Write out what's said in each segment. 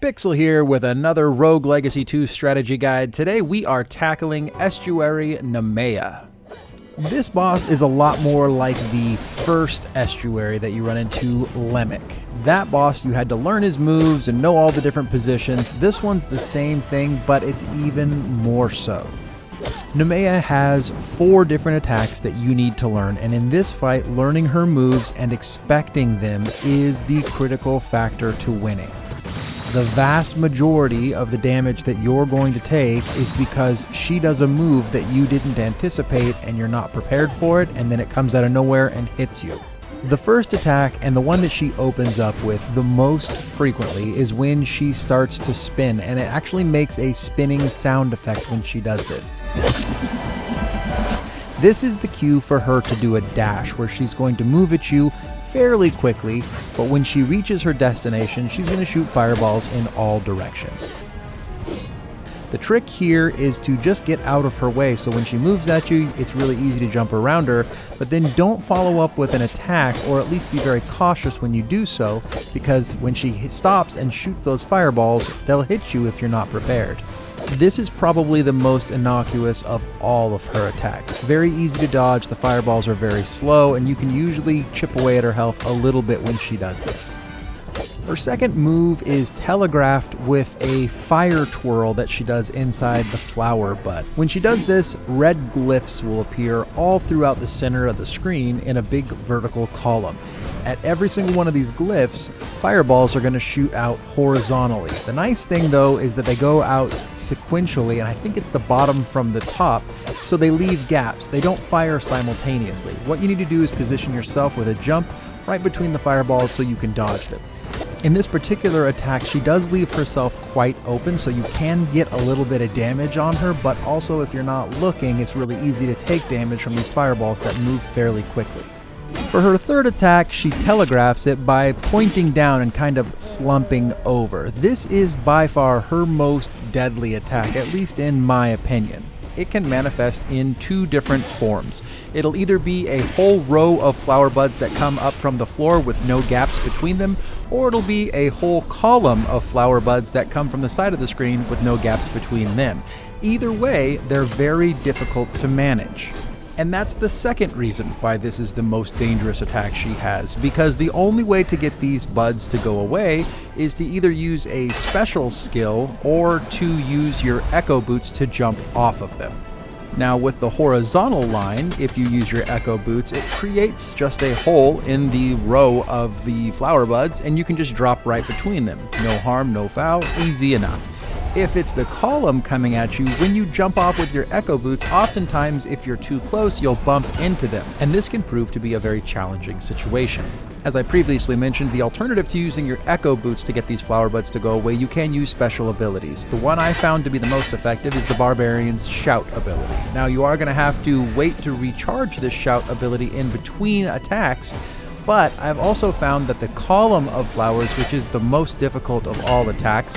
Pixel here with another Rogue Legacy 2 strategy guide. Today we are tackling Estuary Namaah. This boss is a lot more like the first estuary that you run into, Lemic. That boss, you had to learn his moves and know all the different positions. This one's the same thing, but it's even more so. Namea has 4 different attacks that you need to learn, and in this fight, learning her moves and expecting them is the critical factor to winning. The vast majority of the damage that you're going to take is because she does a move that you didn't anticipate and you're not prepared for it, and then it comes out of nowhere and hits you. The first attack, and the one that she opens up with the most frequently, is when she starts to spin, and it actually makes a spinning sound effect when she does this. This is the cue for her to do a dash, where she's going to move at you fairly quickly, but when she reaches her destination, she's going to shoot fireballs in all directions. The trick here is to just get out of her way, so when she moves at you, it's really easy to jump around her, but then don't follow up with an attack, or at least be very cautious when you do so, because when she stops and shoots those fireballs, they'll hit you if you're not prepared. This is probably the most innocuous of all of her attacks. Very easy to dodge, the fireballs are very slow, and you can usually chip away at her health a little bit when she does this. Her second move is telegraphed with a fire twirl that she does inside the flower bud. When she does this, red glyphs will appear all throughout the center of the screen in a big vertical column. At every single one of these glyphs, fireballs are going to shoot out horizontally. The nice thing though is that they go out sequentially, and I think it's the bottom from the top, so they leave gaps. They don't fire simultaneously. What you need to do is position yourself with a jump right between the fireballs so you can dodge them. In this particular attack, she does leave herself quite open, so you can get a little bit of damage on her, but also if you're not looking, it's really easy to take damage from these fireballs that move fairly quickly. For her third attack, she telegraphs it by pointing down and kind of slumping over. This is by far her most deadly attack, at least in my opinion. It can manifest in 2 different forms. It'll either be a whole row of flower buds that come up from the floor with no gaps between them, or it'll be a whole column of flower buds that come from the side of the screen with no gaps between them. Either way, they're very difficult to manage. And that's the second reason why this is the most dangerous attack she has, because the only way to get these buds to go away is to either use a special skill or to use your echo boots to jump off of them. Now with the horizontal line, if you use your echo boots, it creates just a hole in the row of the flower buds and you can just drop right between them. No harm, no foul, easy enough. If it's the column coming at you, when you jump off with your echo boots, oftentimes if you're too close, you'll bump into them, and this can prove to be a very challenging situation. As I previously mentioned, the alternative to using your echo boots to get these flower buds to go away, you can use special abilities. The one I found to be the most effective is the Barbarian's Shout ability. Now you are going to have to wait to recharge this Shout ability in between attacks, but I've also found that the column of flowers, which is the most difficult of all attacks,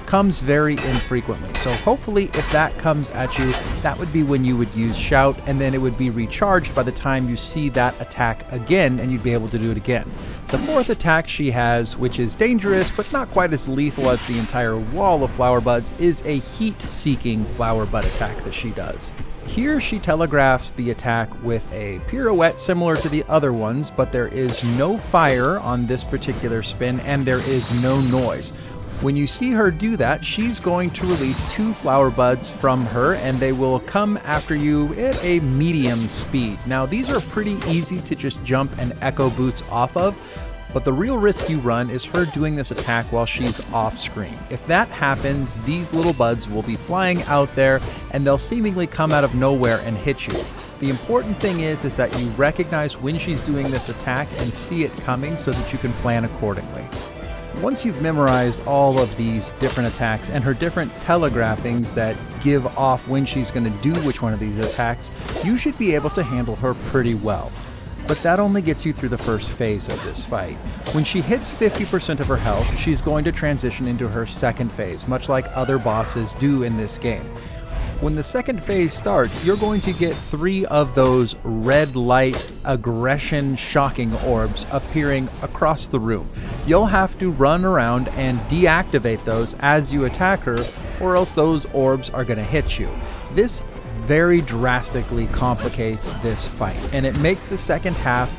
comes very infrequently. So hopefully if that comes at you, that would be when you would use Shout, and then it would be recharged by the time you see that attack again, and you'd be able to do it again. The fourth attack she has, which is dangerous but not quite as lethal as the entire wall of flower buds, is a heat-seeking flower bud attack that she does. Here she telegraphs the attack with a pirouette similar to the other ones, but there is no fire on this particular spin and there is no noise. When you see her do that, she's going to release 2 flower buds from her, and they will come after you at a medium speed. Now, these are pretty easy to just jump and echo boots off of, but the real risk you run is her doing this attack while she's off screen. If that happens, these little buds will be flying out there, and they'll seemingly come out of nowhere and hit you. The important thing is that you recognize when she's doing this attack and see it coming so that you can plan accordingly. Once you've memorized all of these different attacks and her different telegraphings that give off when she's going to do which one of these attacks, you should be able to handle her pretty well. But that only gets you through the first phase of this fight. When she hits 50% of her health, she's going to transition into her second phase, much like other bosses do in this game. When the second phase starts, you're going to get 3 of those red light aggression shocking orbs appearing across the room. You'll have to run around and deactivate those as you attack her, or else those orbs are going to hit you. This very drastically complicates this fight, and it makes the second half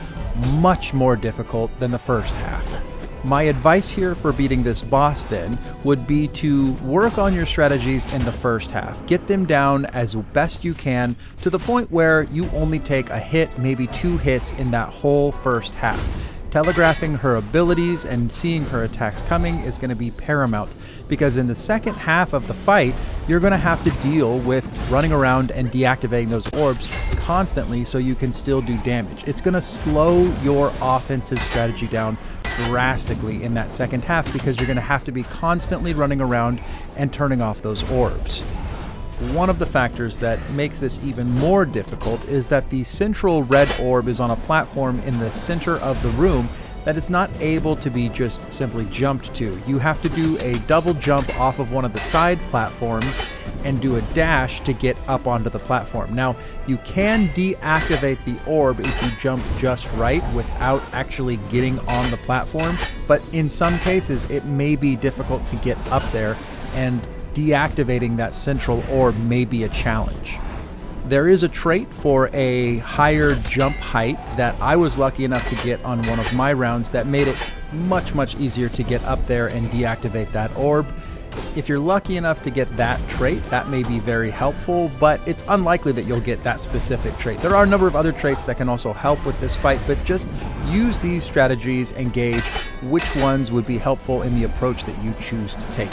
much more difficult than the first half. My advice here for beating this boss then would be to work on your strategies in the first half. Get them down as best you can to the point where you only take a hit, maybe 2 hits in that whole first half. Telegraphing her abilities and seeing her attacks coming is going to be paramount, because in the second half of the fight, you're going to have to deal with running around and deactivating those orbs constantly so you can still do damage. It's going to slow your offensive strategy down drastically in that second half, because you're going to have to be constantly running around and turning off those orbs. One of the factors that makes this even more difficult is that the central red orb is on a platform in the center of the room that is not able to be just simply jumped to. You have to do a double jump off of one of the side platforms and do a dash to get up onto the platform. Now, you can deactivate the orb if you jump just right without actually getting on the platform, but in some cases it may be difficult to get up there, and deactivating that central orb may be a challenge. There is a trait for a higher jump height that I was lucky enough to get on one of my rounds that made it much easier to get up there and deactivate that orb. If you're lucky enough to get that trait, that may be very helpful, but it's unlikely that you'll get that specific trait. There are a number of other traits that can also help with this fight, but just use these strategies and gauge which ones would be helpful in the approach that you choose to take.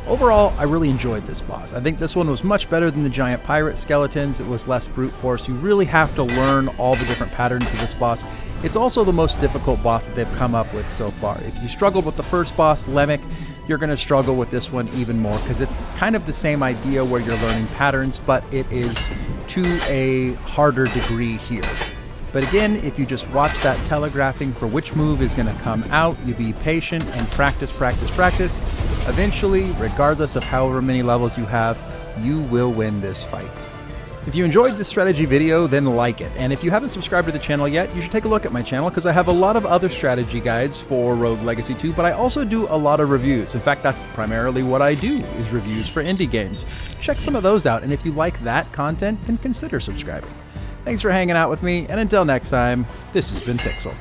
Overall, I really enjoyed this boss. I think this one was much better than the giant pirate skeletons. It was less brute force. You really have to learn all the different patterns of this boss. It's also the most difficult boss that they've come up with so far. If you struggled with the first boss, Lemic, you're going to struggle with this one even more, because it's kind of the same idea where you're learning patterns, but it is to a harder degree here. But again, if you just watch that telegraphing for which move is going to come out, you be patient and practice, eventually, regardless of however many levels you have, you will win this fight. If you enjoyed this strategy video, then like it. And if you haven't subscribed to the channel yet, you should take a look at my channel, because I have a lot of other strategy guides for Rogue Legacy 2, but I also do a lot of reviews. In fact, that's primarily what I do, is reviews for indie games. Check some of those out, and if you like that content, then consider subscribing. Thanks for hanging out with me, and until next time, this has been Pixel.